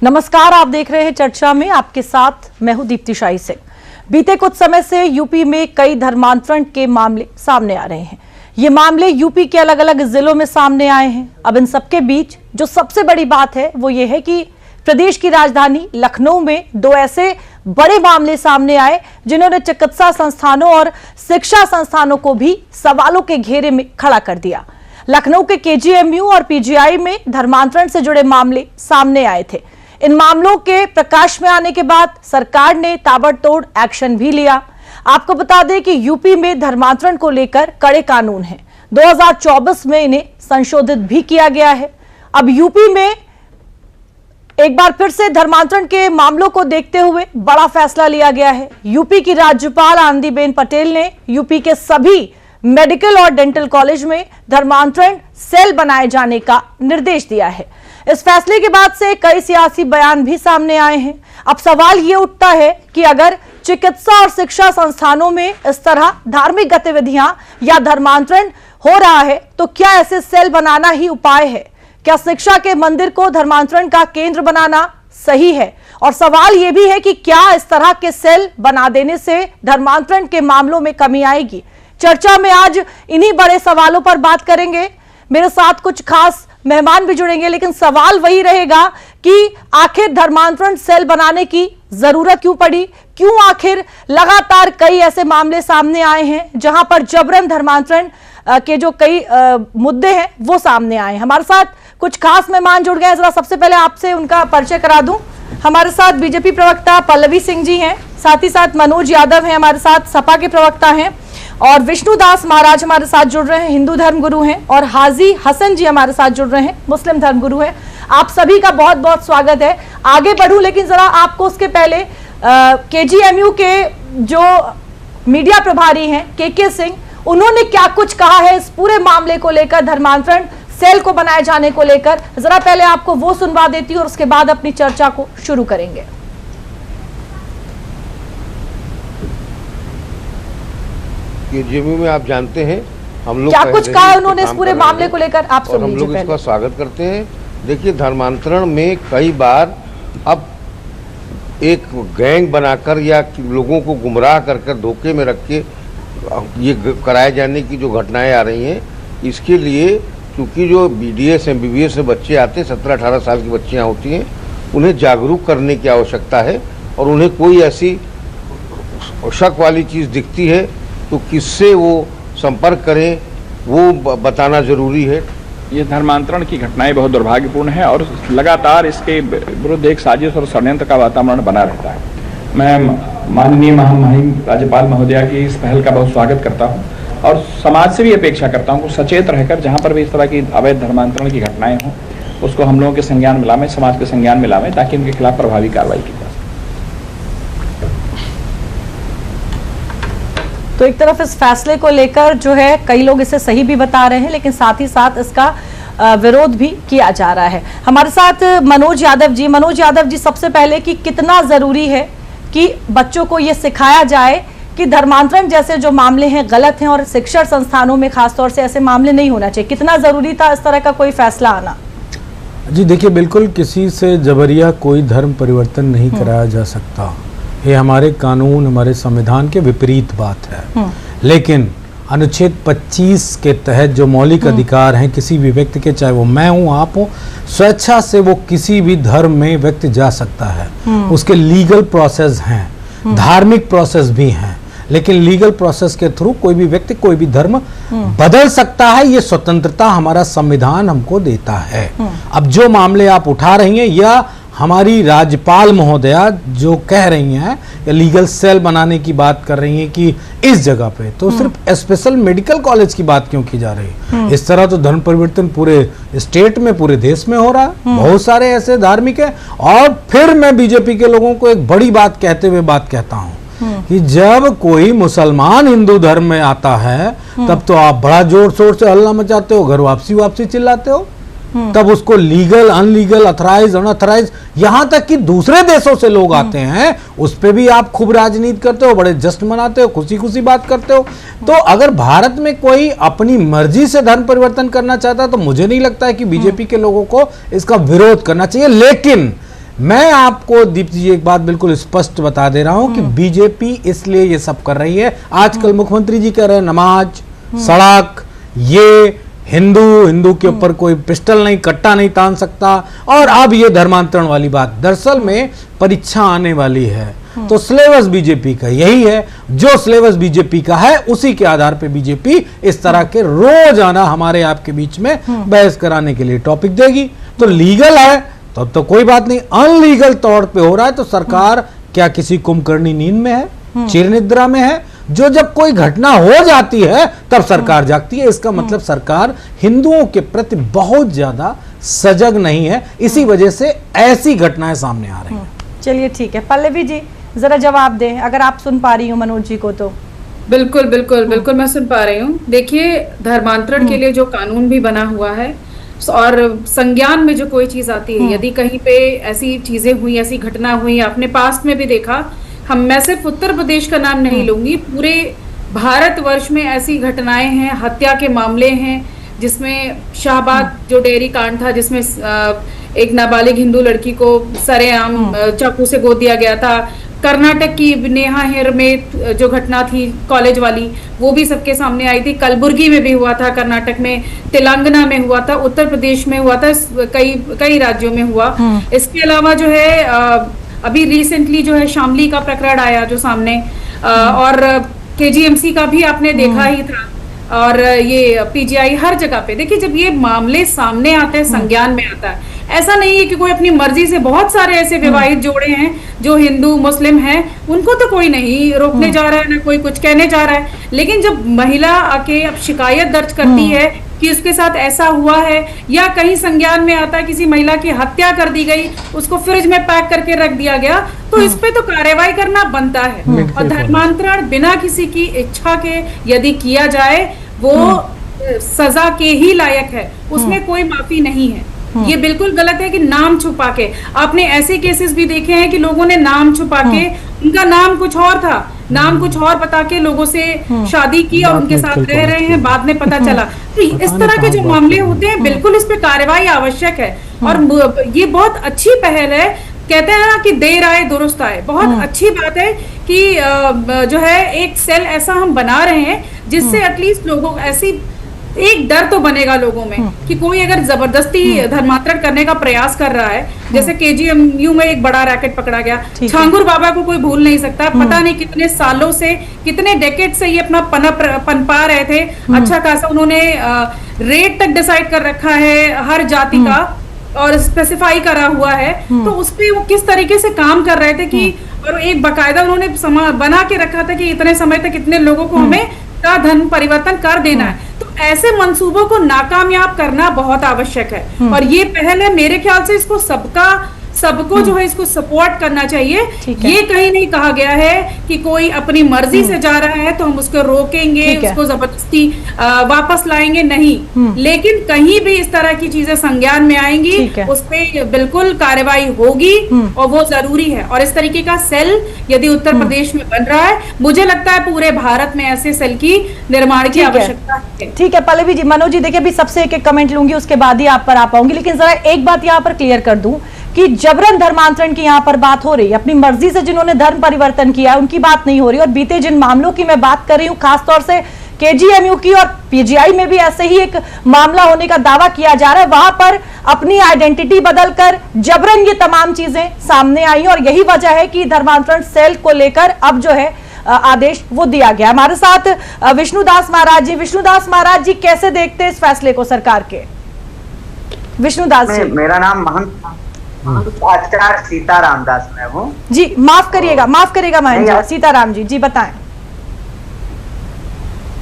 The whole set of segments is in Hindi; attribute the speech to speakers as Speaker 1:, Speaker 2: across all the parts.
Speaker 1: नमस्कार, आप देख रहे हैं चर्चा में, आपके साथ मैं हूं दीप्ति शाही सिंह। बीते कुछ समय से यूपी में कई धर्मांतरण के मामले सामने आ रहे हैं। ये मामले यूपी के अलग अलग जिलों में सामने आए हैं। अब इन सबके बीच जो सबसे बड़ी बात है वो ये है कि प्रदेश की राजधानी लखनऊ में दो ऐसे बड़े मामले सामने आए जिन्होंने चिकित्सा संस्थानों और शिक्षा संस्थानों को भी सवालों के घेरे में खड़ा कर दिया। लखनऊ के केजीएमयू और पीजीआई में धर्मांतरण से जुड़े मामले सामने आए थे। इन मामलों के प्रकाश में आने के बाद सरकार ने ताबड़तोड़ एक्शन भी लिया। आपको बता दें कि यूपी में धर्मांतरण को लेकर कड़े कानून हैं। 2024 में इन्हें संशोधित भी किया गया है। अब यूपी में एक बार फिर से धर्मांतरण के मामलों को देखते हुए बड़ा फैसला लिया गया है। यूपी की राज्यपाल आनंदीबेन पटेल ने यूपी के सभी मेडिकल और डेंटल कॉलेज में धर्मांतरण सेल बनाए जाने का निर्देश दिया है। इस फैसले के बाद से कई सियासी बयान भी सामने आए हैं। अब सवाल ये उठता है कि अगर चिकित्सा और शिक्षा संस्थानों में इस तरह धार्मिक गतिविधियां या धर्मांतरण हो रहा है तो क्या ऐसे सेल बनाना ही उपाय है? क्या शिक्षा के मंदिर को धर्मांतरण का केंद्र बनाना सही है? और सवाल यह भी है कि क्या इस तरह के सेल बना देने से धर्मांतरण के मामलों में कमी आएगी? चर्चा में आज इन्हीं बड़े सवालों पर बात करेंगे। मेरे साथ कुछ खास मेहमान भी जुड़ेंगे, लेकिन सवाल वही रहेगा कि आखिर धर्मांतरण सेल बनाने की जरूरत क्यों पड़ी? क्यों आखिर लगातार कई ऐसे मामले सामने आए हैं जहां पर जबरन धर्मांतरण के जो कई मुद्दे हैं वो सामने आए हैं? हमारे साथ कुछ खास मेहमान जुड़ गए हैं। जरा सबसे पहले आपसे उनका परिचय करा दूं। हमारे साथ बीजेपी प्रवक्ता पल्लवी सिंह जी हैं, साथ ही साथ मनोज यादव हैं, हमारे साथ सपा के प्रवक्ता हैं, और विष्णुदास महाराज हमारे साथ जुड़ रहे हैं, हिंदू धर्मगुरु हैं, और हाजी हसन जी हमारे साथ जुड़ रहे हैं, मुस्लिम धर्मगुरु हैं। आप सभी का बहुत बहुत स्वागत है। आगे बढ़ूं, लेकिन जरा आपको उसके पहले केजीएमयू के जो मीडिया प्रभारी हैं के सिंह, उन्होंने क्या कुछ कहा है इस पूरे मामले को लेकर, धर्मांतरण सेल को बनाए जाने को लेकर, जरा पहले आपको वो सुनवा देती हूँ और उसके बाद अपनी चर्चा को शुरू करेंगे।
Speaker 2: केजीएमयू में आप जानते हैं हम लोग
Speaker 1: क्या कुछ कहा उन्होंने इस पूरे मामले को लेकर, आप सुन लीजिए।
Speaker 2: हम लोग इसका स्वागत करते हैं। देखिए, धर्मांतरण में कई बार अब एक गैंग बनाकर या लोगों को गुमराह कर धोखे में रख के ये कराए जाने की जो घटनाएं आ रही हैं, इसके लिए क्योंकि जो BDS MBBS से बच्चे आते हैं, 17-18 साल की बच्चियाँ होती हैं, उन्हें जागरूक करने की आवश्यकता है। और उन्हें कोई ऐसी शक वाली चीज़ दिखती है तो किससे वो संपर्क करें वो बताना जरूरी है।
Speaker 3: ये धर्मांतरण की घटनाएं बहुत दुर्भाग्यपूर्ण है और लगातार इसके विरुद्ध एक साजिश और षड्यंत्र का वातावरण बना रहता है। मैं माननीय महामहिम राज्यपाल महोदया की इस पहल का बहुत स्वागत करता हूं और समाज से भी अपेक्षा करता हूं कि सचेत रहकर जहां पर भी इस तरह की अवैध धर्मांतरण की घटनाएं हों उसको हम लोगों के संज्ञान में लावें, समाज के संज्ञान में लावें, ताकि उनके खिलाफ प्रभावी कार्रवाई की जा सके।
Speaker 1: तो एक तरफ इस फैसले को लेकर जो है कई लोग इसे सही भी बता रहे हैं, लेकिन साथ ही साथ इसका विरोध भी किया जा रहा है। हमारे साथ मनोज यादव जी। मनोज यादव जी, सबसे पहले कि कितना जरूरी है कि बच्चों को ये सिखाया जाए कि धर्मांतरण जैसे जो मामले हैं गलत हैं और शिक्षण संस्थानों में खासतौर से ऐसे मामले नहीं होना चाहिए? कितना जरूरी था इस तरह का कोई फैसला आना?
Speaker 4: जी देखिए, बिल्कुल किसी से जबरिया कोई धर्म परिवर्तन नहीं कराया जा सकता। ये हमारे कानून, हमारे संविधान के विपरीत बात है। लेकिन अनुच्छेद 25 के तहत जो मौलिक अधिकार हैं किसी भी व्यक्ति के, चाहे वो मैं हूँ, आप हो, स्वेच्छा से वो किसी भी धर्म में व्यक्ति जा सकता है। उसके लीगल प्रोसेस हैं, धार्मिक प्रोसेस भी हैं, लेकिन लीगल प्रोसेस के थ्रू कोई भी व्यक्ति कोई भी धर्म बदल सकता है। ये स्वतंत्रता हमारा संविधान हमको देता है। अब जो मामले आप उठा रही हैं या हमारी राज्यपाल महोदया जो कह रही हैं या लीगल सेल बनाने की बात कर रही हैं कि इस जगह पे, तो सिर्फ स्पेशल मेडिकल कॉलेज की बात क्यों की जा रही है? इस तरह तो धर्म परिवर्तन पूरे स्टेट में, पूरे देश में हो रहा है। बहुत सारे ऐसे धार्मिक है। और फिर मैं बीजेपी के लोगों को एक बड़ी बात कहते हुए बात कहता हूँ कि जब कोई मुसलमान हिंदू धर्म में आता है तब तो आप बड़ा जोर शोर से हल्ला मचाते हो, घर वापसी चिल्लाते हो। तब उसको लीगल, अनलीगल, अथराइज, अनअथराइज, यहां तक कि दूसरे देशों से लोग आते हैं, उस पे भी आप खूब राजनीति करते हो, बड़े जश्न मनाते हो, खुशी खुशी बात करते हो। तो अगर भारत में कोई अपनी मर्जी से धर्म परिवर्तन करना चाहता है तो मुझे नहीं लगता है कि बीजेपी के लोगों को इसका विरोध करना चाहिए। लेकिन मैं आपको दीप्ति जी एक बात बिल्कुल स्पष्ट बता दे रहा हूं कि बीजेपी इसलिए ये सब कर रही है। आजकल मुख्यमंत्री जी कह रहे हैं नमाज, सड़क, ये हिंदू के ऊपर कोई पिस्टल नहीं, कट्टा नहीं तान सकता, और अब ये धर्मांतरण वाली बात। दरअसल में परीक्षा आने वाली है तो सिलेबस बीजेपी का यही है, जो सिलेबस बीजेपी का है उसी के आधार पे बीजेपी इस तरह के रोजाना हमारे आपके बीच में बहस कराने के लिए टॉपिक देगी। तो लीगल है तब तो कोई बात नहीं, अनलीगल तौर पे हो रहा है तो सरकार क्या किसी कुंभकर्णी नींद में है, चिर निद्रा में है? जो जब कोई घटना हो जाती है तब सरकार जागती है। इसका मतलब सरकार हिंदुओं के प्रति बहुत ज्यादा सजग नहीं है, इसी वजह से ऐसी घटनाएं सामने आ रही हैं।
Speaker 1: चलिए ठीक है, पल्लवी जी जरा जवाब दें, अगर आप सुन पा रही हो मनोज जी को तो।
Speaker 5: बिल्कुल बिल्कुल बिल्कुल मैं सुन पा रही हूँ। देखिए, धर्मांतरण के लिए जो कानून भी बना हुआ है और संज्ञान में जो कोई चीज आती है, यदि कहीं पे ऐसी चीजें हुई, ऐसी घटना हुई, आपने पास्ट में भी देखा, मैं सिर्फ उत्तर प्रदेश का नाम नहीं लूंगी, पूरे भारतवर्ष में ऐसी घटनाएं हैं, हत्या के मामले हैं, जिसमें शाहबाद जो डेयरी कांड था, जिसमें एक नाबालिग हिंदू लड़की को सरेआम चाकू से गोद दिया गया था। कर्नाटक की नेहा हेर में जो घटना थी कॉलेज वाली, वो भी सबके सामने आई थी। कलबुर्गी में भी हुआ था, कर्नाटक में, तेलंगाना में हुआ था, उत्तर प्रदेश में हुआ था, कई राज्यों में हुआ। इसके अलावा जो है अभी रिसेंटली जो है शामली का प्रकरण आया जो सामने, और केजीएमसी का भी आपने देखा ही था, और ये पीजीआई, हर जगह पे देखिए जब ये मामले सामने आते हैं, संज्ञान में आता है, ऐसा नहीं है कि कोई अपनी मर्जी से, बहुत सारे ऐसे विवाहित जोड़े हैं जो हिंदू मुस्लिम हैं, उनको तो कोई नहीं रोकने जा रहा है, ना कोई कुछ कहने जा रहा है। लेकिन जब महिला आके अब शिकायत दर्ज करती है कि उसके साथ ऐसा हुआ है, या कहीं संज्ञान में आता है किसी महिला की हत्या कर दी गई, उसको फ्रिज में पैक करके रख दिया गया, तो इस पे तो कार्रवाई करना बनता है। और धर्मांतरण बिना किसी की इच्छा के यदि किया जाए, वो सजा के ही लायक है, उसमें कोई माफी नहीं है। ये बिल्कुल गलत है कि नाम छुपा के, आपने ऐसे केसेस भी देखे हैं कि लोगों ने नाम छुपा के, उनका नाम कुछ और था, नाम कुछ और बता के लोगों से शादी की और उनके साथ रह रहे हैं, बाद में पता चला। तो इस तरह के जो मामले होते हैं, बिल्कुल इस पे कार्रवाई आवश्यक है। और ये बहुत अच्छी पहल है, कहते हैं ना कि देर आए दुरुस्त आए, बहुत अच्छी बात है कि जो है एक सेल ऐसा हम बना रहे हैं जिससे एटलीस्ट लोगों ऐसी एक डर तो बनेगा लोगों में कि कोई अगर जबरदस्ती धर्मांतरण करने का प्रयास कर रहा है, जैसे केजीएमयू में एक बड़ा रैकेट पकड़ा गया, छांगुर बाबा को कोई भूल नहीं सकता, पता नहीं कितने सालों से, कितने डेकेड से ये अपना पनपा रहे थे। अच्छा खासा उन्होंने रेट तक डिसाइड कर रखा है हर जाति का, और स्पेसिफाई करा हुआ है, तो उस पे वो किस तरीके से काम कर रहे थे कि, और एक बकायदा उन्होंने बना के रखा था कि इतने समय तक इतने लोगों को हमें का धर्म परिवर्तन कर देना है। तो ऐसे मंसूबों को नाकामयाब करना बहुत आवश्यक है, और ये पहल है, मेरे ख्याल से इसको सबको जो है इसको सपोर्ट करना चाहिए। ये कहीं नहीं कहा गया है कि कोई अपनी मर्जी से जा रहा है तो हम उसको रोकेंगे, उसको जबरदस्ती वापस लाएंगे, नहीं। लेकिन कहीं भी इस तरह की चीजें संज्ञान में आएंगी, उस पे बिल्कुल कार्रवाई होगी, और वो जरूरी है। और इस तरीके का सेल यदि उत्तर प्रदेश में बन रहा है, मुझे लगता है पूरे भारत में ऐसे सेल की निर्माण की आवश्यकता है।
Speaker 1: ठीक है पल्लवी जी। मनोज जी देखिए, अभी सबसे एक कमेंट लूंगी, उसके बाद ही आप पर आ पाऊंगी, लेकिन जरा एक बात यहाँ पर क्लियर कर दूं कि जबरन धर्मांतरण की यहाँ पर बात हो रही है, अपनी मर्जी से जिन्होंने धर्म परिवर्तन किया उनकी बात नहीं हो रही। और बीते जिन मामलों की मैं बात कर रही हूँ, खासतौर से केजीएमयू की और पीजीआई में भी ऐसे ही एक मामला होने का दावा किया जा रहा है, वहां पर अपनी आइडेंटिटी बदलकर जबरन ये तमाम चीजें सामने आई, और यही वजह है कि धर्मांतरण सेल को लेकर अब जो है आदेश वो दिया गया। हमारे साथ विष्णुदास महाराज जी। विष्णुदास महाराज जी, कैसे देखते हैं इस फैसले को सरकार के? विष्णुदास जी।
Speaker 6: मेरा नाम महंत आचार्य सीताराम दास मैं हूँ
Speaker 1: जी। माफ करिएगा महंत जी, सीताराम जी बताएं।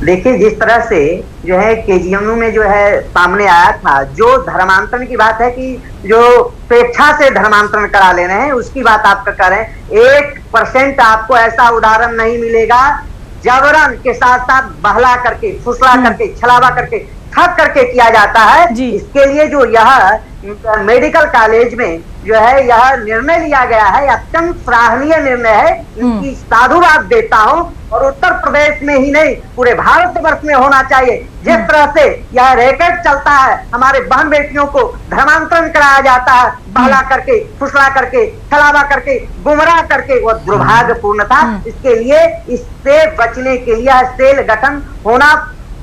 Speaker 6: देखिए, जिस तरह से जो है केजीएमयू में जो है सामने आया था, जो धर्मांतरण की बात है कि जो स्वेच्छा से धर्मांतरण करा ले रहे हैं, उसकी बात आपका कर रहे हैं। 1% आपको ऐसा उदाहरण नहीं मिलेगा जबरन के साथ साथ बहला करके, फुसला करके, छलावा करके, ठग करके किया जाता है। इसके लिए जो यह मेडिकल कॉलेज में जो है यह निर्णय लिया गया है, अत्यंत सराहनीय निर्णय है। इनकी साधुवाद देता हूं, और उत्तर प्रदेश में ही नहीं पूरे भारतवर्ष में होना चाहिए। जिस तरह से यह रैकेट चलता है, हमारे बहन बेटियों को धर्मांतरण कराया जाता है, बहला करके, फुसला करके, छलावा करके, गुमराह करके, वह दुर्भाग्यपूर्ण था। इसके लिए, इससे बचने के लिए सेल गठन होना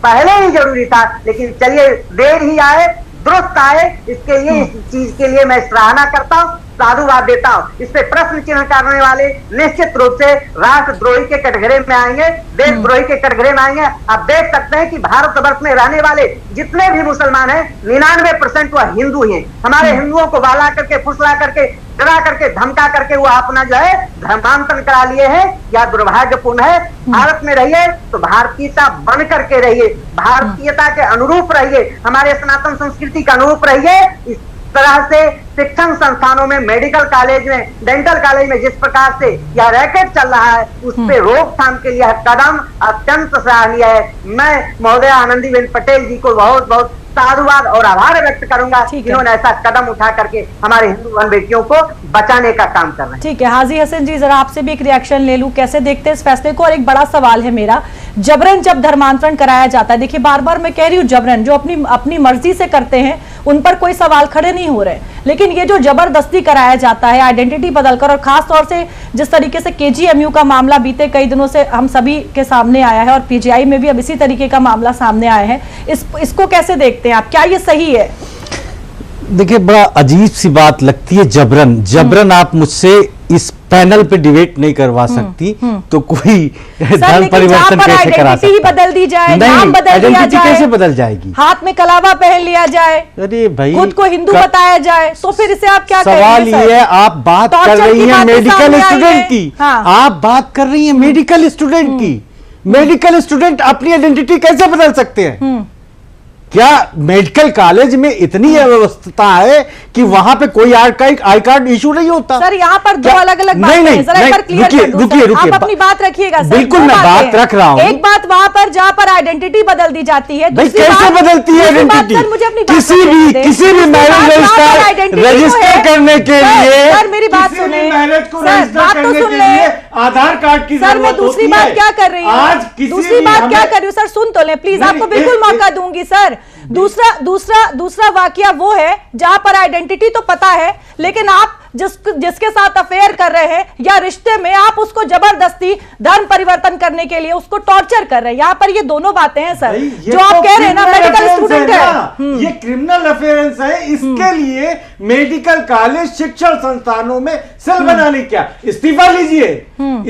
Speaker 6: पहले ही जरूरी था। लेकिन चलिए, देर ही आए दुरुस्त आए, इसके लिए, इस चीज के लिए मैं सराहना करता हूँ, साधुवाद देता हूँ। इस पे प्रश्न चिन्ह करने वाले निश्चित रूप से राष्ट्रद्रोही के कटघरे में आएंगे, देशद्रोही के कटघरे में आएंगे। आप देख सकते हैं कि भारतवर्ष में रहने वाले जितने भी मुसलमान हैं, 99% वह हिंदू ही हैं। हमारे हिंदुओं को बहला करके, फुसला करके, डरा करके, धमका करके वो अपना जो है धर्मांतरण करा लिए हैं। यह दुर्भाग्यपूर्ण है। भारत में रहिए तो भारतीयता बन करके रहिए, भारतीयता के अनुरूप रहिए, हमारे सनातन संस्कृति के अनुरूप रहिए। इस तरह से शिक्षण संस्थानों में, मेडिकल कॉलेज में, डेंटल कॉलेज में जिस प्रकार से यह रैकेट चल रहा है, उस पे रोकथाम के लिए यह कदम अत्यंत सराहनीय है। मैं महोदय आनंदीबेन पटेल जी को बहुत बहुत साधुवाद और आभार व्यक्त करूंगा, जिन्होंने ऐसा कदम उठा करके हमारे हिंदू बहन बेटियों को बचाने का काम कर रहे हैं।
Speaker 1: ठीक है, हाजी हसन जी, जरा आपसे भी एक रिएक्शन ले लूं, कैसे देखते हैं इस फैसले को? और एक बड़ा सवाल है मेरा, जबरन जब धर्मांतरण कराया जाता है, देखिए बार बार मैं कह रही हूँ, जबरन जो अपनी मर्जी से करते हैं उन पर कोई सवाल खड़े नहीं हो रहे, लेकिन ये जो जबरदस्ती कराया जाता है आइडेंटिटी बदलकर, और खास तौर से जिस तरीके से KGMU का मामला बीते कई दिनों से हम सभी के सामने आया है, और PGI में भी अब इसी तरीके का मामला सामने आया है, इसको कैसे देखते हैं आप? क्या ये सही है?
Speaker 7: देखिए, बड़ा अजीब सी बात लगती है जबरन आप मुझसे इस पैनल पे डिबेट नहीं करवा सकती, तो कोई धर्म परिवर्तन कैसे करा सकता है?
Speaker 1: बदल दी जाए, नाम बदल दिया जाए,
Speaker 7: कैसे बदल जाएगी?
Speaker 1: हाथ में कलावा पहन लिया जाए,
Speaker 7: अरे भाई,
Speaker 1: खुद को हिंदू बताया जाए, तो फिर इसे आप क्या कहेंगे?
Speaker 7: सवाल ये है, आप बात कर रही हैं मेडिकल स्टूडेंट की, आप बात कर रही हैं मेडिकल स्टूडेंट की। मेडिकल स्टूडेंट अपनी आइडेंटिटी कैसे बदल सकते हैं? क्या मेडिकल कॉलेज में इतनी अव्यवस्था है कि वहां पे कोई आई कार्ड इशू नहीं होता?
Speaker 1: सर, यहाँ पर दो अलग अलग बातें हैं, जरा एक बार क्लियर कर दूं सर। आप अपनी बात रखिएगा सर।
Speaker 7: बिल्कुल, मैं बात रख रहा हूँ।
Speaker 1: एक बात वहां पर जहां पर आइडेंटिटी बदल दी जाती है,
Speaker 7: कैसे बदलती है आइडेंटिटी? किसी भी मैरिज रजिस्टर करने के लिए,
Speaker 1: सर मेरी बात सुने, सर बात तो सुन ले,
Speaker 7: आधार कार्ड की
Speaker 1: सर मैं दूसरी बात क्या कर रही हूँ, दूसरी बात क्या कर रही हूँ सर, सुन तो ले प्लीज, आपको बिल्कुल मौका दूंगी सर। दूसरा वाकया वो है जहां पर आइडेंटिटी तो पता है, लेकिन आप जिसके साथ अफेयर कर रहे हैं या रिश्ते में, आप उसको जबरदस्ती धर्म परिवर्तन करने के लिए उसको टॉर्चर कर रहे हैं। यहाँ पर ये दोनों बातें हैं सर, जो आप कह रहे हैं ना, मेडिकल स्टूडेंट है,
Speaker 7: ये क्रिमिनल अफेयरेंस है। इसके लिए मेडिकल कॉलेज शिक्षण संस्थानों में सेल बनाने, क्या इस्तीफा लीजिए,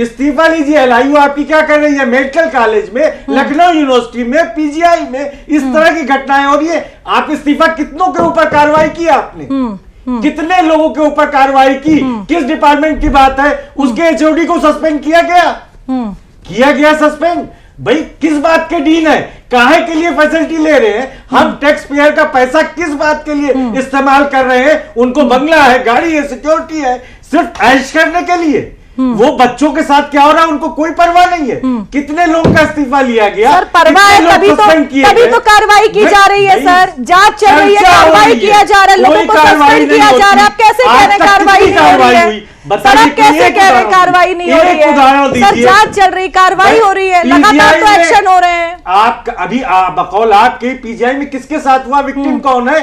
Speaker 7: इस्तीफा लीजिए। LIU आपकी क्या कर रही है? मेडिकल कॉलेज में, लखनऊ यूनिवर्सिटी में, PGI में इस तरह की घटनाएं हो रही है। आप इस्तीफा कितनों के ऊपर कार्रवाई की आपने? कितने लोगों के ऊपर कार्रवाई की? किस डिपार्टमेंट की बात है? उसके HOD को सस्पेंड किया गया सस्पेंड। भाई किस बात के डीन है? काहे के लिए फैसिलिटी ले रहे हैं? हम टैक्स पेयर का पैसा किस बात के लिए इस्तेमाल कर रहे हैं? उनको बंगला है, गाड़ी है, सिक्योरिटी है, सिर्फ ऐश करने के लिए। वो बच्चों के साथ क्या हो रहा है उनको कोई परवाह नहीं है। कितने लोगों का इस्तीफा लिया गया?
Speaker 1: सर परवाह है, तभी तो कार्रवाई की जा रही है सर, जांच चल रही है, कार्रवाई किया जा रहा है, लोगों को सस्पेंड किया जा रहा है। आप कैसे कह रहे हैं कार्रवाई नहीं हो रही है? सर आप कैसे कह रहे हैं कार्रवाई नहीं हो रही है? सर जांच चल रही, कार्रवाई हो रही है, लगातार तो एक्शन हो रहे हैं।
Speaker 7: आप अभी बकौल आपके PGI में किसके साथ हुआ? विक्टिम कौन है,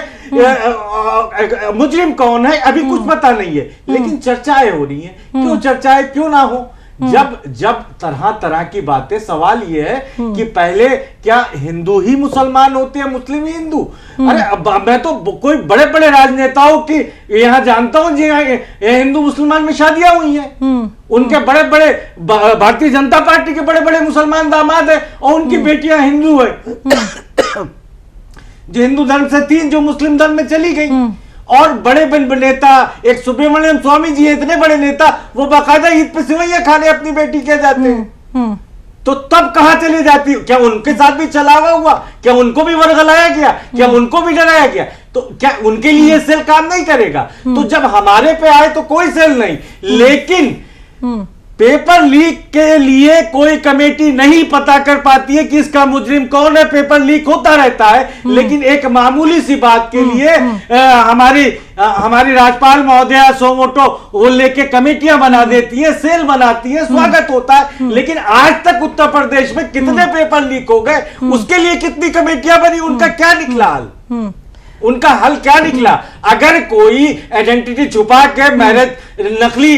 Speaker 7: मुजरिम कौन है, अभी कुछ पता नहीं है, लेकिन चर्चाएं हो रही हैं। क्यों चर्चाएं क्यों ना हो? जब तरह तरह की बातें, सवाल यह है कि पहले क्या हिंदू ही मुसलमान होते हैं, मुस्लिम ही हिंदू? अरे मैं तो कोई बड़े बड़े राजनेताओं की यहाँ जानता हूँ जी, हिंदू मुसलमान में शादियां हुई हैं, उनके बड़े बड़े भारतीय जनता पार्टी के बड़े बड़े मुसलमान दामाद है, और उनकी बेटियां हिंदू है, जो हिंदू धर्म से थी, जो मुस्लिम धर्म में चली गई। और बड़े नेता, एक सुब्रमण्यम स्वामी जी है, इतने बड़े नेता, वो बाकायदा ईद पे सिवैया खाने अपनी बेटी के जाते हैं। तो तब कहां चली जाती? क्या उनके साथ भी चलावा हुआ? क्या उनको भी वर्गलाया गया? क्या उनको भी डराया गया? तो क्या उनके लिए सेल काम नहीं करेगा? तो जब हमारे पे आए तो कोई सेल नहीं, लेकिन पेपर लीक के लिए कोई कमेटी नहीं पता कर पाती है कि इसका मुजरिम कौन है। पेपर लीक होता रहता है, लेकिन एक मामूली सी बात के लिए हमारी राज्यपाल महोदया सोमोटो वो लेके कमेटियां बना देती है, सेल बनाती है, स्वागत होता है। लेकिन आज तक उत्तर प्रदेश में कितने पेपर लीक हो गए, उसके लिए कितनी कमेटियां बनी, उनका क्या निकला हाल, उनका हल क्या निकला? अगर कोई आइडेंटिटी छुपा के मैरिज नकली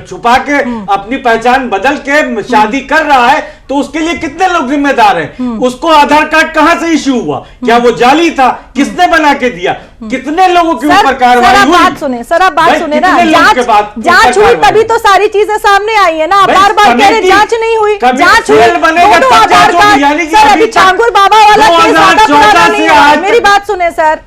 Speaker 7: छुपा के अपनी पहचान बदल के शादी कर रहा है तो उसके लिए कितने लोग जिम्मेदार हैं? उसको आधार कार्ड कहां से इश्यू हुआ? क्या वो जाली था? किसने बना के दिया? कितने लोगों के ऊपर कार्रवाई हुई?
Speaker 1: बात सुने सर, आप बात सुने ना, जांच हुई तभी तो सारी चीजें सामने आई है ना। बार बार कह रहे जांच नहीं हुई, जांच हुई, दोनों आधार कार्ड। सर अभी छांगुर बाबा वाला केस ज्यादा पुराना नहीं है। मेरी बात सुने सर,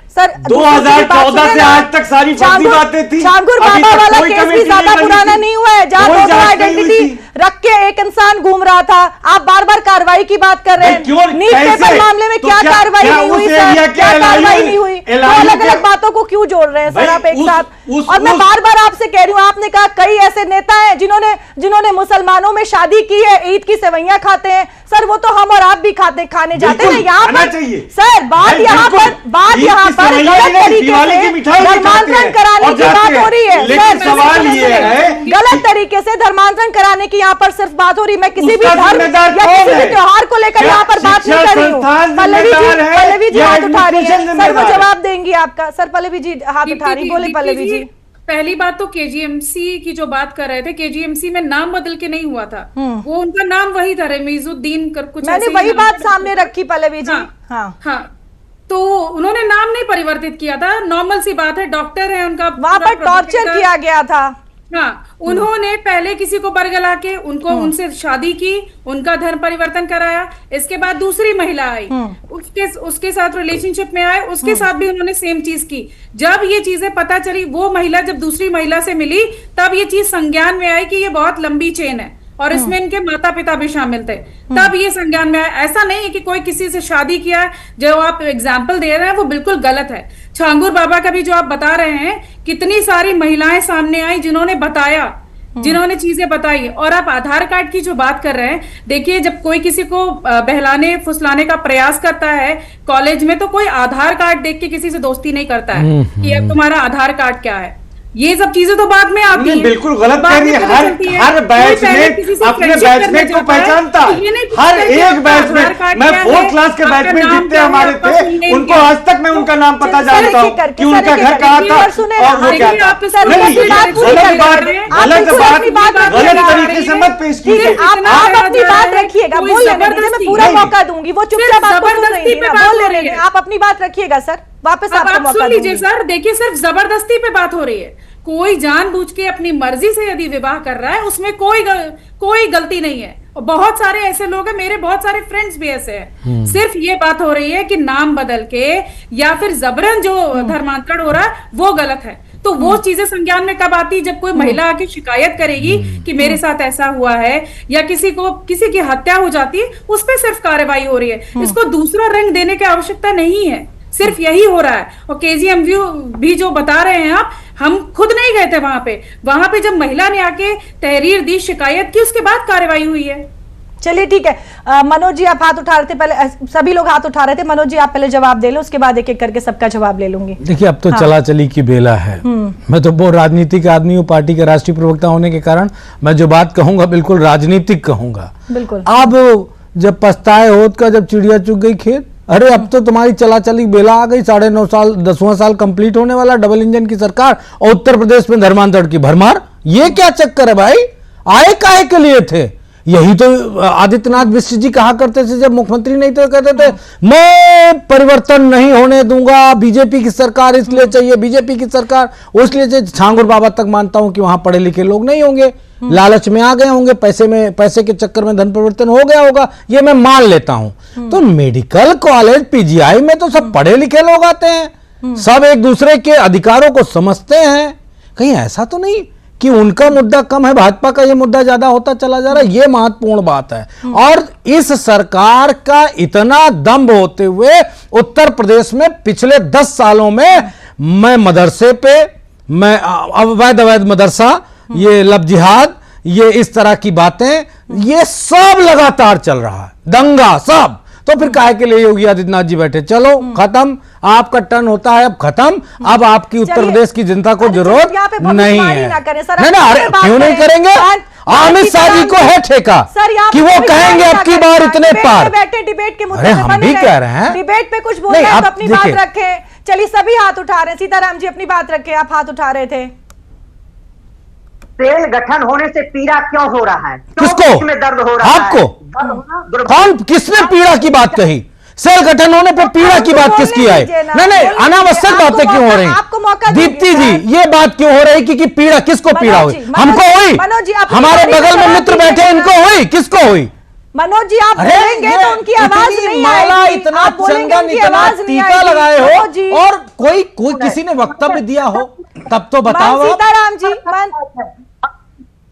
Speaker 7: 2014 से आज तक सारी फर्जी बातें थी।
Speaker 1: छांगुर बाबा वाला केस भी ज्यादा पुराना नहीं हुआ है, जहां वोटर आइडेंटिटी रख के एक इंसान घूम रहा था। आप बार बार कार्रवाई की बात कर रहे हैं। नीट पेपर मामले में क्या कार्रवाई नहीं हुई सर? क्या कार्रवाई नहीं हुई? तो अलग अलग बातों को क्यों जोड़ रहे हैं सर आप एक साथ? और मैं बार बार आपसे कह रही हूँ, आपने कहा कई ऐसे नेता हैं जिन्होंने मुसलमानों में शादी की है, ईद की सेवैयां खाते हैं। सर वो तो हम और आप भी खाने जाते हैं। यहाँ पर सर बात यहाँ पर गलत तरीके से धर्मांतरण कराने की बात हो रही है।
Speaker 7: सवाल ये है,
Speaker 1: गलत तरीके से धर्मांतरण कराने की यहाँ पर सिर्फ बात हो रही है। मैं किसी भी धर्म या किसी भी त्योहार को लेकर यहाँ पर बात नहीं कर रही हूँ। पल्लवी जी हाथ उठा रही है, सर वो जवाब देंगी आपका। सर पल्लवी जी हाथ उठा रही, बोले पल्लवी जी।
Speaker 5: पहली बात तो केजीएमसी की जो बात कर रहे थे, केजीएमसी में नाम बदल के नहीं हुआ था, वो उनका नाम वही था, रमीजुद्दीन कर कुछ।
Speaker 1: मैंने वही बात सामने रखी पल्लवी जी।
Speaker 5: हाँ, तो उन्होंने नाम नहीं परिवर्तित किया था, नॉर्मल सी बात है, डॉक्टर है उनका।
Speaker 1: वहां पर टॉर्चर किया गया था।
Speaker 5: हाँ, उन्होंने पहले किसी को बरगला के उनसे शादी की, उनका धर्म परिवर्तन कराया, इसके बाद दूसरी महिला आई, उसके साथ रिलेशनशिप में आए, उसके साथ भी उन्होंने सेम चीज की। जब ये चीजें पता चली, वो महिला जब दूसरी महिला से मिली, तब ये चीज संज्ञान में आई कि ये बहुत लंबी चेन है और इसमें इनके माता पिता भी शामिल थे। तब ये संज्ञान में आया। ऐसा नहीं है कि कोई किसी से शादी किया है, जो आप एग्जाम्पल दे रहे हैं वो बिल्कुल गलत है। छांगुर बाबा का भी जो आप बता रहे हैं, कितनी सारी महिलाएं सामने आई जिन्होंने बताया, जिन्होंने चीजें बताई। और आप आधार कार्ड की जो बात कर रहे हैं, देखिए जब कोई किसी को बहलाने फुसलाने का प्रयास करता है कॉलेज में, तो कोई आधार कार्ड देख के किसी से दोस्ती नहीं करता है कि अब तुम्हारा आधार कार्ड क्या है। ये सब चीजें तो बाद में आती हैं।
Speaker 7: बिल्कुल गलत कह रही है। हर बैचमेट अपने बैचमेट को पहचानता, हर एक बैचमेट। मैं 4th क्लास के बैचमेट जितने हमारे थे, उनको आज तक मैं उनका नाम पता जानता हूँ कि उनका घर कहाँ था और वो क्या था। गलत तरीके से मत पेश कीजिए।
Speaker 1: आप अपनी बात रखिएगा, बोल लेने दीजिए, मैं पूरा मौका दूंगी। वो चुपचाप आपको सुन रही है, बोल लेने दीजिए, आप अपनी बात रखिएगा सर, वापस आपको मौका
Speaker 5: सुन लीजिए सर। देखिए सिर्फ जबरदस्ती पे बात हो रही है। कोई जानबूझ के अपनी मर्जी से यदि विवाह कर रहा है, उसमें कोई गलती नहीं है। और बहुत सारे ऐसे लोग हैं, मेरे बहुत सारे फ्रेंड्स भी ऐसे हैं। सिर्फ ये बात हो रही है कि नाम बदल के या फिर जबरन जो धर्मांतरण हो रहा है वो गलत है। तो वो चीजें संज्ञान में कब आती, जब कोई महिला आके शिकायत करेगी कि मेरे साथ ऐसा हुआ है, या किसी की हत्या हो जाती है, उस पर सिर्फ कार्रवाई हो रही है। इसको दूसरा रंग देने की आवश्यकता नहीं है, सिर्फ यही हो रहा है। और केजीएमयू भी जो बता रहे हैं आप, हम खुद नहीं गए थे वहां पे जब महिला ने आके तहरीर दी, शिकायत की, उसके बाद कार्रवाई हुई है।
Speaker 1: चलिए ठीक है। मनोज जी आप हाथ उठा रहे थे, पहले सभी लोग हाथ उठा रहे थे। मनोज जी आप पहले जवाब दे लो, उसके बाद एक एक करके सबका जवाब ले लूंगी।
Speaker 4: देखिए अब तो चला चली की बेला है। मैं तो बहुत राजनीतिक आदमी हूँ, पार्टी के राष्ट्रीय प्रवक्ता होने के कारण मैं जो बात कहूंगा बिल्कुल राजनीतिक कहूंगा।
Speaker 1: बिल्कुल।
Speaker 4: अब जब पछताए होत का जब चिड़िया चुग गई खेत, अरे अब तो तुम्हारी चला चली बेला आ गई। 9.5 साल 10वां साल कंप्लीट होने वाला, डबल इंजन की सरकार और उत्तर प्रदेश में धर्मांतरण की भरमार। ये क्या चक्कर है भाई? आए काहे के लिए थे? यही तो आदित्यनाथ मिश्र जी कहा करते थे जब मुख्यमंत्री नहीं थे, कहते थे मैं परिवर्तन नहीं होने दूंगा, बीजेपी की सरकार इसलिए चाहिए, बीजेपी की सरकार इसलिए चाहिए। छांगुर बाबा तक मानता हूं कि वहां पढ़े लिखे लोग नहीं होंगे, लालच में आ गए होंगे, पैसे के चक्कर में धन परिवर्तन हो गया होगा, ये मैं मान लेता हूं। तो मेडिकल कॉलेज पीजीआई में तो सब पढ़े लिखे लोग आते हैं, सब एक दूसरे के अधिकारों को समझते हैं। कहीं ऐसा तो नहीं कि उनका मुद्दा कम है, भाजपा का ये मुद्दा ज्यादा होता चला जा रहा है? ये महत्वपूर्ण बात है। और इस सरकार का इतना दम्भ होते हुए उत्तर प्रदेश में पिछले 10 सालों में मैं मदरसे पे, मैं अवैध मदरसा, ये लव जिहाद, ये इस तरह की बातें, ये सब लगातार चल रहा है, दंगा सब। तो फिर काहे के लिए योगी आदित्यनाथ जी बैठे? चलो खत्म, आपका टर्न होता है अब खत्म। अब आपकी उत्तर प्रदेश की जनता को जरूरत नहीं है। है ना? अरे क्यों नहीं करेंगे? अमित शाह जी को है ठेका कि वो कहेंगे अब की बार इतने पार।
Speaker 1: डिबेट के
Speaker 4: अरे हम भी कह रहे हैं
Speaker 1: डिबेट पे कुछ बोल रहे हैं तो अपनी बात रखें। चलिए सभी हाथ उठा रहे हैं। सीताराम जी अपनी बात रखें, आप हाथ उठा रहे थे।
Speaker 6: सेल गठन होने से पीड़ा क्यों हो रहा है?
Speaker 4: किसको?
Speaker 6: में दर्द हो रहा
Speaker 4: आपको?
Speaker 6: है?
Speaker 4: कौन, किसने पीड़ा की बात कही? सेल गठन होने पे पीड़ा की बात किसकी आई? नहीं, अनावश्यक बातें क्यों हो रही? दीप्ति जी, ये बात क्यों हो रही कि पीड़ा किसको पीड़ा हुई? हमको हुई? हमारे बगल में मित्र बैठे, इनको हुई? किसको हुई?
Speaker 1: मनोज जी आप बोलेंगे तो उनकी आवाज नहीं आएगी।
Speaker 4: इतना चंदन, इतना टीका लगाए हो और कोई किसी ने वक्तव्य दिया हो तब तो बताओ।
Speaker 1: सीताराम जी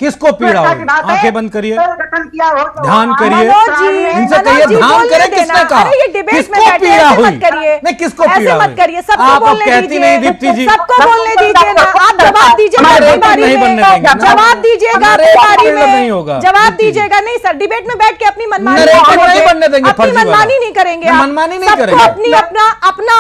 Speaker 4: किसको पीड़ा हुई? आंखें बंद करिए, ध्यान करिए, इनसे
Speaker 1: मनोज
Speaker 4: कहिए
Speaker 1: जी
Speaker 4: ध्यान
Speaker 1: बोलने
Speaker 4: करे
Speaker 1: देना।
Speaker 4: किसने कहा?
Speaker 1: अरे ये डिबेट में
Speaker 4: किसको
Speaker 1: बैठे
Speaker 4: पीड़ा
Speaker 1: ऐसे
Speaker 4: हुई?
Speaker 1: मत करिए,
Speaker 4: नहीं, किसको
Speaker 1: ऐसे
Speaker 4: पीड़ा
Speaker 1: मत
Speaker 4: हुई?
Speaker 1: करिए, सबको
Speaker 4: आप
Speaker 1: बोलने
Speaker 4: कहती
Speaker 1: दीजिए।
Speaker 4: नहीं दीप्ति जी,
Speaker 1: सबको बोलने दीजिए ना, आप जवाब दीजिएगा
Speaker 4: हमारे
Speaker 1: अपनी
Speaker 4: ऊपर
Speaker 1: बारी
Speaker 4: नहीं
Speaker 1: में।
Speaker 4: बनने देंगे।
Speaker 1: जवाब दीजिएगा
Speaker 4: हमारे
Speaker 1: अपनी
Speaker 4: ऊपर
Speaker 1: बारी
Speaker 4: नहीं
Speaker 1: में,
Speaker 4: होगा।
Speaker 1: जवाब दीजिएगा। नहीं सर, डिबेट में बैठ के अपनी मनमानी
Speaker 4: नरेटिव नहीं बनने देंगे,
Speaker 1: अपनी
Speaker 4: फर्जी वाला।
Speaker 1: मनमानी नहीं करेंगे,
Speaker 4: नहीं,
Speaker 1: आप।
Speaker 4: मनमानी नहीं
Speaker 1: सबको
Speaker 4: करेंगे।
Speaker 1: अपनी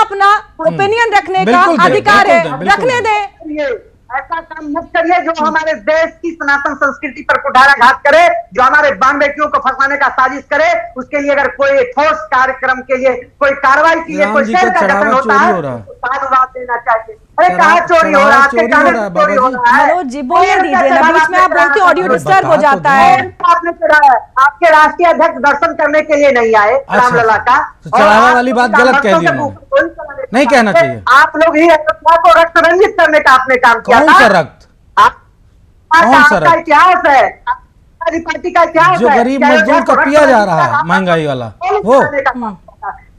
Speaker 1: अपना ओपिनियन रखने का
Speaker 4: बिल्कुल दें,
Speaker 1: अधिकार
Speaker 4: बिल्कुल
Speaker 1: है,
Speaker 4: दें, बिल्कुल
Speaker 1: रखने
Speaker 4: दें।
Speaker 1: दें।
Speaker 6: ऐसा काम मत करिए जो हमारे देश की सनातन संस्कृति पर कुठाराघात करे, जो हमारे बाल बेटियों को फंसाने का साजिश करे। उसके लिए अगर कोई ठोस कार्यक्रम के लिए कोई कार्रवाई के लिए कोई सेल का गठन होता है तो साधुवाद देना चाहिए। अरे कहाँ चोरी हो रहा है? आपके कानून में चोरी हो रहा है।
Speaker 1: मनोज जी बोलने दीजिए ना, बीच में आप बोलते ऑडियो डिस्टर्ब हो जाता है।
Speaker 6: आपने चढ़ाया, आपके राष्ट्रीय अध्यक्ष दर्शन करने के लिए नहीं आए रामलला का,
Speaker 4: तो चढ़ावा वाली बात गलत कह दी उन्होंने। नहीं कहना चाहिए।
Speaker 6: आप लोग ही अयोध्या को रक्त रंजित करने का आपने काम किया था।
Speaker 4: कौन सा रक्त? कौन सा रक्त?
Speaker 6: इतिहास है, पार्टी का इतिहास
Speaker 4: जो
Speaker 6: है।
Speaker 4: गरीब मजदूर को पिया जा रहा है, महंगाई वाला, वो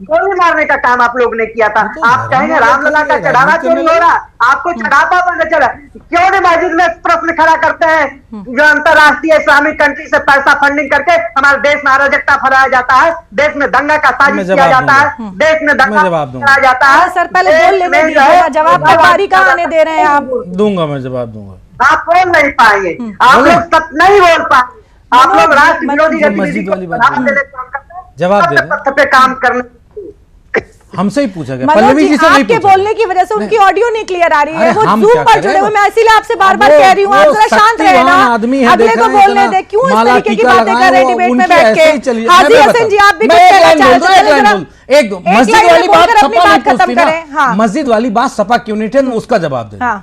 Speaker 6: गोली मारने का काम आप लोग ने किया था। आप कहेंगे रामलला का चढ़ावा चोरी हो रहा, आपको चढ़ावा बंद चला। क्यों नहीं मस्जिद में प्रश्न खड़ा करते हैं? जो अंतरराष्ट्रीय इस्लामिक कंट्री से पैसा फंडिंग करके हमारे देश में अराजकता फैलाया जाता है, देश में दंगा का साजिश किया जाता है, देश में दंगा कराया जाता है।
Speaker 1: सर पहले बोल लेने दीजिए, जवाब की बारी कहाँ आने दे रहे हैं आप?
Speaker 4: दूंगा, मैं जवाब दूंगा।
Speaker 6: आप बोल नहीं पाएंगे, आप लोग सब नहीं बोल पाएंगे। आप लोग राष्ट्र विरोधी
Speaker 4: मस्जिद वाली बात
Speaker 6: काम देने का काम करते हैं,
Speaker 4: जवाब दे
Speaker 6: तथ्य पे काम करने।
Speaker 4: हमसे ही पूछा गया,
Speaker 1: मनोज
Speaker 4: पल्लवी
Speaker 1: जी
Speaker 4: जी से नहीं
Speaker 1: आपके
Speaker 4: पूछा।
Speaker 1: बोलने की वजह से उनकी ऑडियो नहीं क्लियर आ रही है,
Speaker 4: अरे
Speaker 1: वो
Speaker 4: हम
Speaker 1: जूम
Speaker 4: क्या
Speaker 1: पर
Speaker 4: करें?
Speaker 1: जुड़े हुए। मैं इसीलिए आपसे बार बार कह रही हूँ, आप जरा शांत रहे ना,
Speaker 4: आदमी है,
Speaker 1: अगले
Speaker 4: देख
Speaker 1: को
Speaker 4: रहे हैं,
Speaker 1: बोलने
Speaker 4: इतना
Speaker 1: दे। क्यों इस
Speaker 4: माला
Speaker 1: तरीके की
Speaker 4: टीका
Speaker 1: बातें
Speaker 4: लगाए
Speaker 1: कर रहे हैं
Speaker 4: वो,
Speaker 1: डिबेट में
Speaker 4: उनके
Speaker 1: बैठ
Speaker 4: ऐसे ही
Speaker 1: के?
Speaker 4: चलिए।
Speaker 1: हाजी
Speaker 4: मैं
Speaker 1: हसन जी आप भी
Speaker 4: मैं
Speaker 1: कुछ
Speaker 4: एक
Speaker 1: कहना
Speaker 4: लाइन
Speaker 1: चाह
Speaker 4: बोल दूं, एक
Speaker 1: रहे
Speaker 4: लाइन
Speaker 1: थे?
Speaker 4: बोल। एक दो
Speaker 1: एक
Speaker 4: मस्जिद
Speaker 1: लाइन में
Speaker 4: वाली बात
Speaker 1: बोलकर अपनी
Speaker 4: सपा नहीं
Speaker 1: बात खत्म
Speaker 4: पूछती
Speaker 1: करें।
Speaker 4: ना,
Speaker 1: हाँ।
Speaker 4: मस्जिद वाली बात सपा क्यों नहीं थे? उसका जवाब दे।
Speaker 1: हाँ।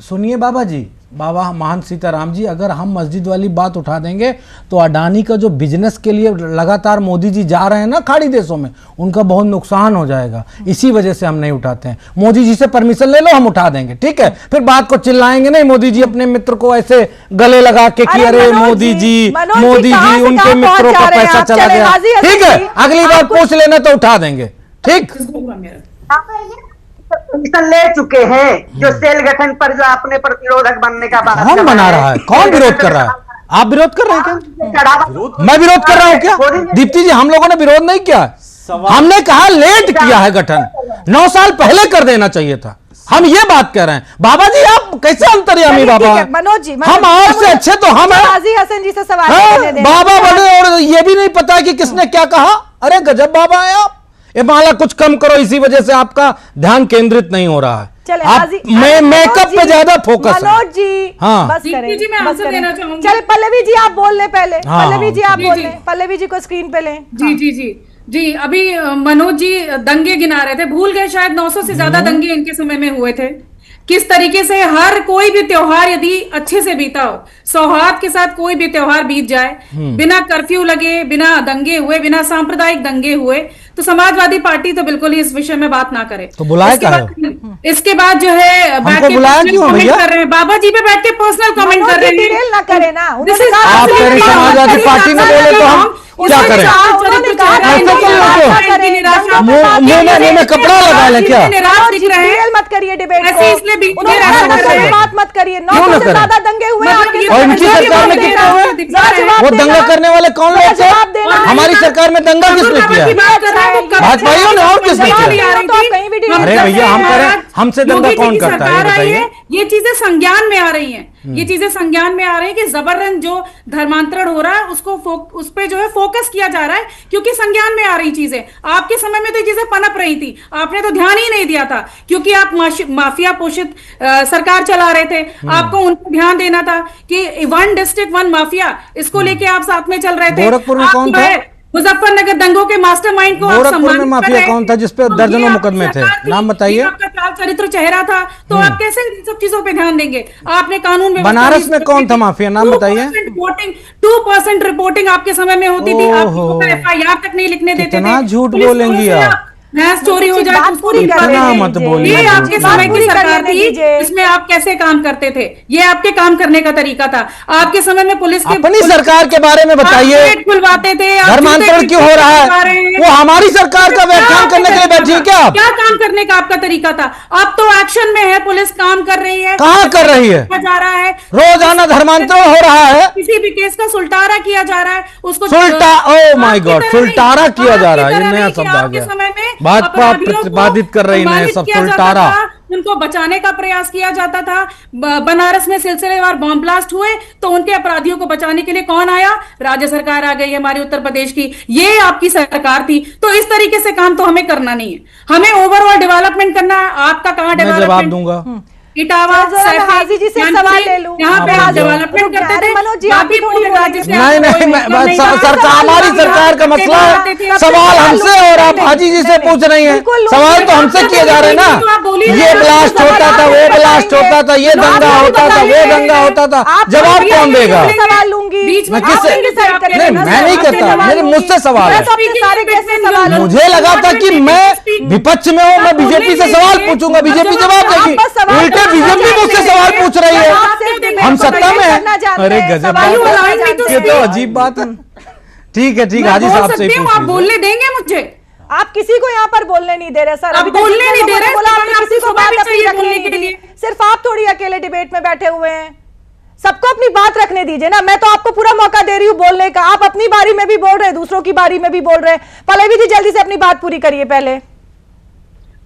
Speaker 4: सुनिए बाबा जी, बाबा महंत सीताराम जी, अगर हम मस्जिद वाली बात उठा देंगे तो अडानी का जो बिजनेस के लिए लगातार मोदी जी जा रहे हैं ना खाड़ी देशों में, उनका बहुत नुकसान हो जाएगा। इसी वजह से हम नहीं उठाते हैं। मोदी जी से परमिशन ले लो, हम उठा देंगे, ठीक है? फिर बात को चिल्लाएंगे नहीं, मोदी जी अपने मित्र को ऐसे गले लगा के कि अरे मोदी जी उनके मित्रों का पैसा चला गया, ठीक है? अगली बार पूछ लेना तो उठा देंगे, ठीक?
Speaker 6: परमिशन ले चुके हैं जो सेल गठन पर जो अपने प्रतिरोधक बनने का बात
Speaker 4: कौन बना रहा है? कौन विरोध कर रहा है? आप विरोध कर रहे हैं क्या? मैं विरोध कर रहा हूं क्या? दीप्ति जी, हम लोगों ने विरोध नहीं किया, हमने कहा लेट किया है गठन, 9 साल पहले कर देना चाहिए था। हम ये बात कह रहे हैं। बाबा जी आप कैसे अंतर्यामी बाबा?
Speaker 1: मनोज जी,
Speaker 4: हम आपसे अच्छे तो हम हैं।
Speaker 1: हाजी हसन जी से सवाल करने दें।
Speaker 4: बाबा बने और ये भी नहीं पता है कि किसने क्या कहा। अरे गजब बाबा है आप। ये माला कुछ कम करो, इसी वजह से आपका ध्यान केंद्रित नहीं हो रहा है।
Speaker 1: चले
Speaker 4: आप मेकअप पे ज्यादा फोकस है।
Speaker 1: मनोज जी
Speaker 4: हाँ।
Speaker 1: बस करें,
Speaker 5: जी, मैं
Speaker 1: बस
Speaker 5: आंसर
Speaker 1: करें।
Speaker 5: देना चाहूंगी।
Speaker 1: चले पल्लवी जी आप बोल लें पहले।
Speaker 4: हाँ,
Speaker 1: पल्लवी जी आप
Speaker 5: जी,
Speaker 1: बोल
Speaker 5: जी।
Speaker 1: लें, पल्लवी जी को स्क्रीन पे लें।
Speaker 5: जी जी जी जी अभी मनोज जी दंगे गिना रहे थे, भूल गए शायद 900 से ज्यादा दंगे इनके समय में हुए थे। किस तरीके से हर कोई भी त्योहार यदि अच्छे से बीता हो, सौहार्द के साथ कोई भी त्योहार बीत जाए, बिना कर्फ्यू लगे, बिना दंगे हुए, बिना सांप्रदायिक दंगे हुए, तो समाजवादी पार्टी तो बिल्कुल ही इस विषय में बात ना करे।
Speaker 4: तो बुलाए
Speaker 5: इसके बाद जो है बैठ के
Speaker 4: बुलाया क्यों
Speaker 5: कमेंट
Speaker 4: भैया?
Speaker 5: कर रहे हैं, बाबा जी पे बैठ के पर्सनल कमेंट कर रहे हैं।
Speaker 1: डिटेल ना करे ना,
Speaker 5: This is
Speaker 4: आप कह रहे हैं समाजवादी पार्टी ने बोले तो हम क्या करें? मुंह में कपड़ा लगा ले क्या?
Speaker 1: मत करिए डिबेट
Speaker 5: ऐसे इसलिए बीच में ऐसा कर रहे हैं।
Speaker 1: बात मत करिए।
Speaker 4: क्यों ना करें?
Speaker 1: ज्यादा दंगे हुए हैं आपके
Speaker 4: और इनकी
Speaker 1: साथ।
Speaker 4: सरकार में कितने हुए? वो दंगा करने वाले कौन लोग थे?
Speaker 1: जवाब देना।
Speaker 4: हमारी सरकार में दंगा किसने किया? भाजपाइयों ने और किसने किया? अरे भैया हम कह रहे हैं, हमसे दंगा कौन करता है ये बताइए।
Speaker 5: ये चीजें संज्ञान में आ रही हैं। ये चीजें संज्ञान में आ रही है कि जबरन जो धर्मांतरण हो रहा है उसको उस पे जो है फोकस किया जा रहा है, क्योंकि संज्ञान में आ रही चीजें। आपके समय में तो ये चीजें पनप रही थी, आपने तो ध्यान ही नहीं दिया था, क्योंकि आप माफिया पोषित सरकार चला रहे थे। आपको उन पर ध्यान देना था कि 1 डिस्ट्रिक्ट 1 माफिया, इसको लेके आप साथ में चल रहे थे।
Speaker 4: गोरखपुर में कौन था?
Speaker 5: मुजफ्फरनगर दंगों के मास्टरमाइंड को
Speaker 4: गोरखपुर में माफिया कौन था जिसपे दर्जनों मुकदमे थे? नाम बताइए।
Speaker 5: आपका चाल चरित्र चेहरा था, तो आप कैसे इन सब चीजों पे ध्यान देंगे? आपने कानून में
Speaker 4: बनारस में कौन था माफिया? नाम बताइए।
Speaker 5: 2% रिपोर्टिंग आपके समय में होती थी, आपको FIR तक नहीं लिखने देते थे।
Speaker 4: कितना झूठ बोलेंगी आप,
Speaker 5: चोरी हो जाए
Speaker 4: मत बोलिए।
Speaker 5: ये आपके समय की सरकार थी, इसमें आप कैसे काम करते थे? ये आपके काम करने का तरीका था। आपके समय में पुलिस के
Speaker 4: अपनी सरकार के बारे में बताइए,
Speaker 5: खुलवाते थे।
Speaker 4: धर्मांतरण क्यों हो रहा है? वो हमारी सरकार का व्याख्यान करने के लिए बैठी है क्या?
Speaker 5: क्या काम करने का आपका तरीका था? अब तो एक्शन में है, पुलिस काम कर रही है।
Speaker 4: कहाँ कर रही है?
Speaker 5: जा रहा है,
Speaker 4: रोजाना धर्मांतरण हो रहा है,
Speaker 5: किसी भी केस का सुल्टारा किया जा रहा है, उसको
Speaker 4: ओह माय गॉड, सुल्टारा किया जा रहा है। ये नया शब्द आ गया,
Speaker 5: समय में
Speaker 4: भाजपा प्रतिपादित कर रही है सब सुल्टारा।
Speaker 5: उनको बचाने का प्रयास किया जाता था। बनारस में सिलसिलेवार बॉम्ब ब्लास्ट हुए तो उनके अपराधियों को बचाने के लिए कौन आया? राज्य सरकार आ गई हमारी उत्तर प्रदेश की। ये आपकी सरकार थी। तो इस तरीके से काम तो हमें करना नहीं है, हमें ओवरऑल डेवलपमें करना है। आपका कहां डेवलपमेंट?
Speaker 4: जवाब दूंगा।
Speaker 5: इटावा
Speaker 1: हाजी जी से सवाल ले लूं,
Speaker 5: यहाँ पे आप डेवलपमेंट करते थे।
Speaker 1: मनोज जी, आप भी थोड़ी
Speaker 4: नहीं, सरकार, हमारी सरकार का मसला है। सवाल हमसे और आप हाजी जी से पूछ रही हैं। सवाल तो हमसे किए जा रहे हैं ना। ये ब्लास्ट होता था, वो ब्लास्ट होता था, ये दंगा होता था, वो दंगा होता था, जवाब कौन देगा?
Speaker 1: सवाल लूंगी
Speaker 4: मैं किससे? नहीं, मैं नहीं करता, मेरे मुझसे सवाल है। मुझे लगा था कि मैं विपक्ष में हूँ, मैं बीजेपी से सवाल पूछूंगा, बीजेपी जवाब देगी। उल्टे बीजेपी मुझसे सवाल पूछ रही है, हम सत्ता में हैं। अरे गजब, ये तो अजीब बात है। ठीक है, ठीक है, हाजी साहब से ही
Speaker 5: आप बोलने देंगे मुझे?
Speaker 1: आप किसी को यहाँ पर बोलने नहीं दे रहे सर,
Speaker 5: आप बोलने नहीं दे रहे,
Speaker 1: बोला आपने किसी को बात अपनी रखने
Speaker 5: बोलने
Speaker 1: नहीं
Speaker 5: के
Speaker 1: दी।
Speaker 5: लिए।
Speaker 1: सिर्फ आप थोड़ी अकेले डिबेट में बैठे हुए हैं, सबको अपनी बात रखने दीजिए ना। मैं तो आपको पूरा मौका दे रही हूँ बोलने का, आप अपनी बारी में भी बोल रहे हैं, दूसरों की बारी में भी बोल रहे हैं। पल्लवी जी जल्दी से अपनी बात पूरी करिए। पहले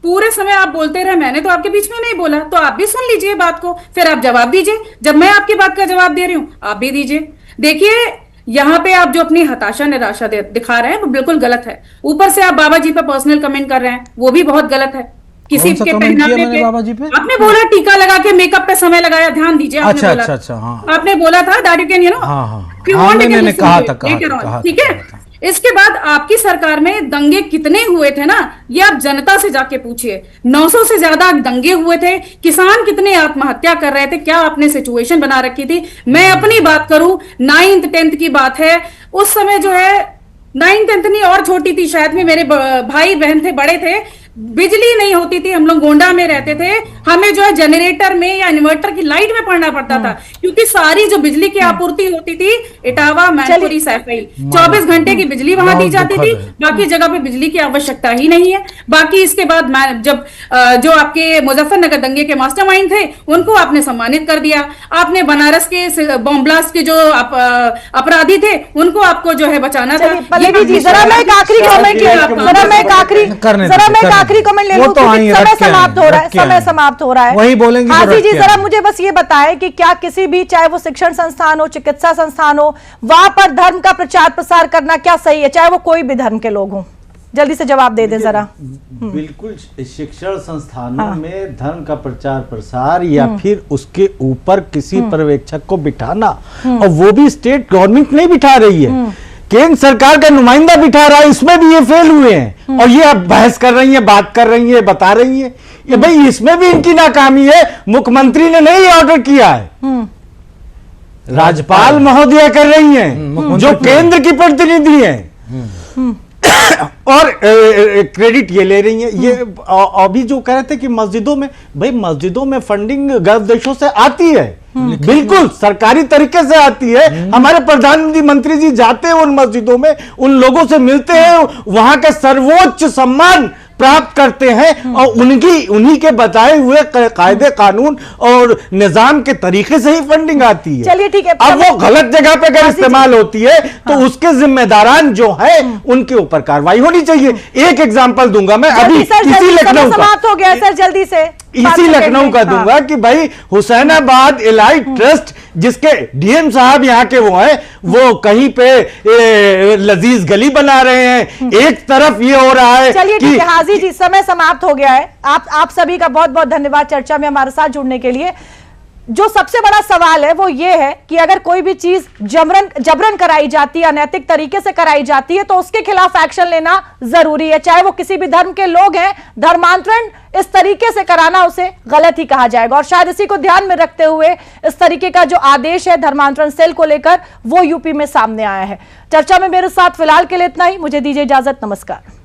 Speaker 5: पूरे समय आप बोलते रहे, मैंने तो आपके बीच में नहीं बोला, तो आप भी सुन लीजिए बात को, फिर आप जवाब दीजिए। जब मैं आपकी बात का जवाब दे रही हूं आप भी दीजिए। देखिए, यहाँ पे आप जो अपनी हताशा निराशा दिखा रहे हैं वो बिल्कुल गलत है। ऊपर से आप बाबा जी पे पर्सनल कमेंट कर रहे हैं, वो भी बहुत गलत है। किसी के पहनावे पे
Speaker 4: बाबा जी पे
Speaker 5: आपने बोला टीका लगा के मेकअप पे समय लगाया, ध्यान दीजिए। आपने बोला,
Speaker 4: अच्छा, हाँ।
Speaker 5: आपने बोला था दैट यू कैन
Speaker 4: मैंने कहा था,
Speaker 5: ठीक है। इसके बाद आपकी सरकार में दंगे कितने हुए थे ना, ये आप जनता से जाके पूछिए। 900 से ज्यादा दंगे हुए थे, किसान कितने आत्महत्या कर रहे थे, क्या आपने सिचुएशन बना रखी थी। मैं अपनी बात करूं, 9th 10th की बात है, उस समय जो है 9th 10th नहीं और छोटी थी शायद में, मेरे भाई बहन थे, बड़े थे, बिजली नहीं होती थी, हम लोग गोंडा में रहते थे, हमें जो है जनरेटर में या इन्वर्टर की लाइट में पढ़ना पड़ता था, क्योंकि सारी जो बिजली की आपूर्ति होती थी इटावा, मैनपुरी, सैफई, 24 घंटे की बिजली वहां दी जाती थी। बाकी जगह पे बिजली की आवश्यकता ही नहीं है। बाकी इसके बाद जब जो आपके मुजफ्फरनगर दंगे के मास्टरमाइंड थे उनको आपने सम्मानित कर दिया। आपने बनारस के बॉम्ब ब्लास्ट के जो अपराधी थे उनको आपको जो है बचाना था।
Speaker 1: पल्लवी जी जरा मैं एक आखिरी कमेंट ले लूं, जरा मैं एक आखिरी कमेंट ले लूं, समय समाप्त हो रहा है, समय समाप्त हो रहा है,
Speaker 4: वही बोलेंगे।
Speaker 1: हाजी जी जरा मुझे बस ये बताएं कि क्या किसी भी, चाहे वो शिक्षण संस्थान हो, चिकित्सा संस्थान हो, वहां पर धर्म का प्रचार प्रसार करना क्या सही है, चाहे वो कोई भी धर्म के लोग हों? जल्दी से जवाब दे दे जरा।
Speaker 7: बिल्कुल, शिक्षण संस्थानों में धर्म का प्रचार प्रसार या फिर उसके ऊपर किसी पर्यवेक्षक को बिठाना, और वो भी स्टेट गवर्नमेंट नहीं बिठा रही है, केंद्र सरकार का नुमाइंदा बिठा रहा है, इसमें भी ये फेल हुए हैं। और ये अब बहस कर रही है, बात कर रही है, बता रही है, ये भाई इसमें भी इनकी नाकामी है। मुख्यमंत्री ने नहीं ऑर्डर किया है, राज्यपाल महोदया कर रही हैं, जो केंद्र की प्रतिनिधि हैं, और क्रेडिट ये ले रही है। ये अभी जो कह रहे थे कि मस्जिदों में, भाई मस्जिदों में फंडिंग गल्फ देशों से आती है, बिल्कुल सरकारी तरीके से आती है। हमारे प्रधानमंत्री जी जाते हैं उन मस्जिदों में, उन लोगों से मिलते हैं, वहां के सर्वोच्च सम्मान प्राप्त करते हैं, और उन्हीं के बताए हुए कायदे कानून और निजाम के तरीके से ही फंडिंग आती है।
Speaker 1: चलिए ठीक है,
Speaker 7: अब वो गलत जगह पे अगर इस्तेमाल होती है तो उसके जिम्मेदारान जो है उनके ऊपर कार्रवाई होनी चाहिए। एक एग्जांपल दूंगा मैं, अभी इसी लखनऊ
Speaker 1: समाप्त हो गया सर, जल्दी से
Speaker 7: इसी लखनऊ का दूंगा कि भाई हुसैनाबाद इलाइट ट्रस्ट जिसके डीएम साहब यहाँ के वो हैं, वो कहीं पे लजीज गली बना रहे हैं, एक तरफ ये हो रहा है।
Speaker 1: चलिए ठीक है हाजी जी, समय समाप्त हो गया है। आप सभी का बहुत बहुत धन्यवाद चर्चा में हमारे साथ जुड़ने के लिए। जो सबसे बड़ा सवाल है वो ये है कि अगर कोई भी चीज जबरन कराई जाती है, अनैतिक तरीके से कराई जाती है, तो उसके खिलाफ एक्शन लेना जरूरी है, चाहे वो किसी भी धर्म के लोग हैं। धर्मांतरण इस तरीके से कराना उसे गलत ही कहा जाएगा, और शायद इसी को ध्यान में रखते हुए इस तरीके का जो आदेश है धर्मांतरण सेल को लेकर वो यूपी में सामने आया है। चर्चा में मेरे साथ फिलहाल के लिए इतना ही, मुझे दीजिए इजाजत, नमस्कार।